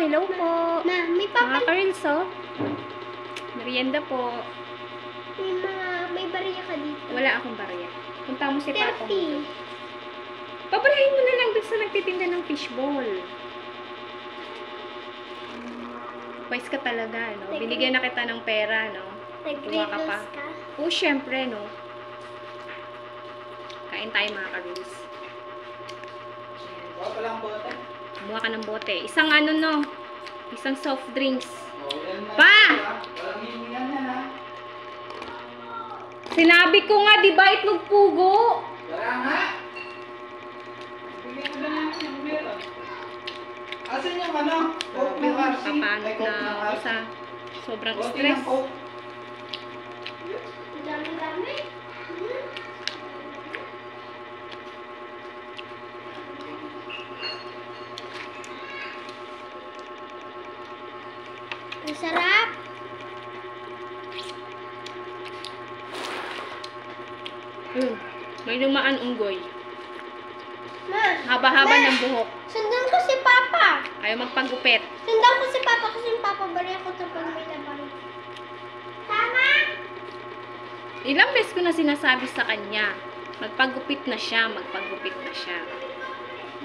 Hello po. Ma, may papa. Mga ka-reels, oh. Merienda po. May bariya ka dito. Wala akong barya. Punta mo si Papa mo. 30. Paparahin mo na lang dun sa nagtitinda ng fishball. Wise ka talaga, no? Binigyan na kita ng pera, no? Tuwa ka pa. Nag-reels ka? Oo, syempre, no? Kain tayo, mga ka-reels. Wala palang bote. Kumuha ka ng bote. Isang ano, no? Isang soft drinks. Oh, yan na. Pa! Walang hihingan yan, ha? Sinabi ko nga, di ba, itlog pugo? Wala nga. Bigyan ko na namin yung meron. Asan yung ano? Coke ng RC? Papanot Ay, Coke na ng ako RC. sa sobrang Bote stress. ng Coke. Dami-dami. Ang sarap. May lumaan unggoy. Ma, Haba-haba Ma, ng buhok. sundan ko si Papa. Ayaw magpagupit. Sundan ko si Papa kasi yung Papa bariya ko ito pag may labang. Tama? Ilang beses ko na sinasabi sa kanya, magpagupit na siya, magpagupit na siya.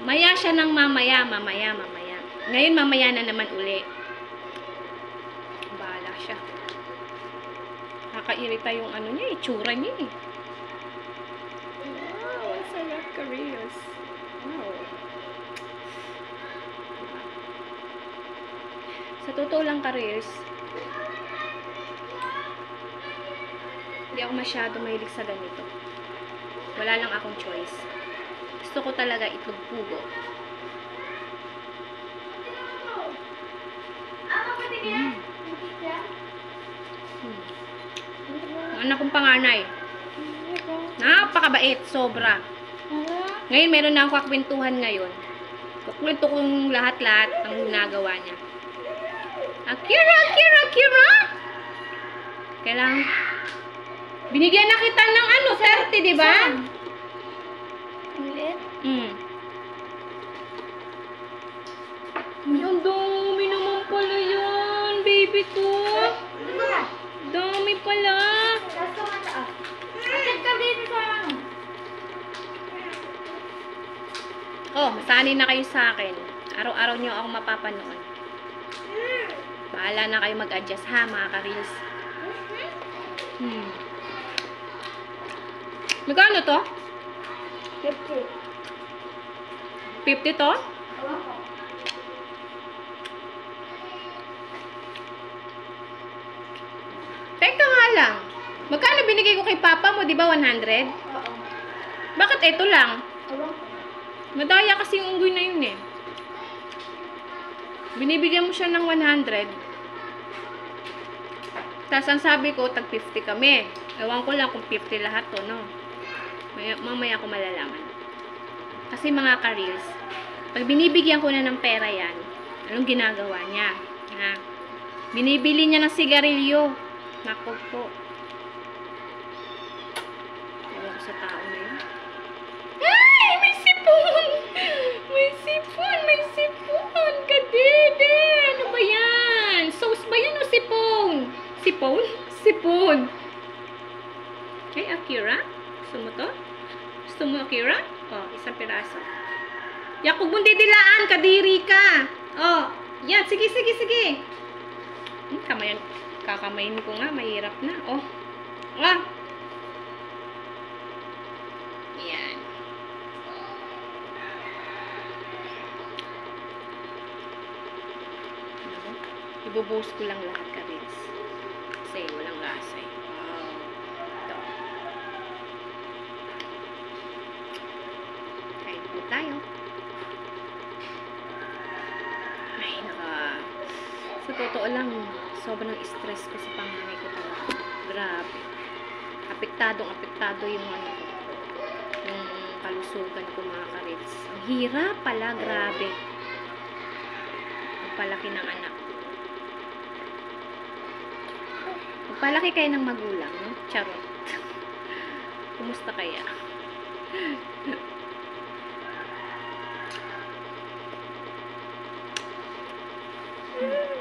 Maya siya ng mamaya. Ngayon mamaya na naman uli. Bahala siya. Nakakairita yung ano niya, itsura niya eh. Wow, ang sarap ka-reels. Wow. Sa totoo lang ka-reels, hindi ako masyado mahilig sa ganito. Wala lang akong choice. Gusto ko talaga itlog pugo. Ang anak kong panganay. Napakabait, sobra. Ngayon, meron na akong kakwentuhan ngayon. Kukwento kong lahat-lahat ang ginagawa niya. Akira! Kailangan, binigyan na kita ng ano, 30, di ba? Ulit? Ang dami naman pala yan, baby ko. Dami pala. Last one ata. Atid ka dito sa ano? Oh, masanay na kayo sa akin. Araw-araw nyo ako mapapanood. Bahala na kayo mag-adjust ha, mga ka-reels. Magkano to? 50. 50 to? Ewan ko. Teka nga lang. Magkano binigay ko kay Papa mo, di ba 100? Oo. Bakit ito lang? Ewan ko. Madaya kasi yung unggoy na yun eh. Binibigyan mo siya ng 100. Tapos ang sabi ko, tag 50 kami. Ewan ko lang kung 50 lahat to, no? Mamaya ko malalaman. Kasi mga ka-reels, pag binibigyan ko na ng pera yan, anong ginagawa niya? Ha? Binibili niya ng sigarilyo. Nako po. Ewan ko sa tao na yun. Ay! May sipon! May sipon! Kadede! Ano ba yan? Sauce ba yan o sipon? Sipon? Hey, Akira? Gusto mo to? Gusto mo, Akira? Oh, isang piraso. Yakog mong didilaan, kadiri ka. Oh, yan. Sige. Kakamayin ko nga, mahirap na. Oh. Yan. Ibubuhos ko lang lahat ka, Riz. Kasi walang lasa eh. Wow. Ito. Kain po tayo. Ay, sa totoo lang, sobrang stress ko sa panganay ko talaga. Grabe. Apektado yung ano ko. Yung kalusugan ko, mga ka-Riz. Ang hirap pala, grabe. Magpalaki ng anak. Magpalaki kayo ng magulang, no? Charot. Kumusta kaya? Hmm.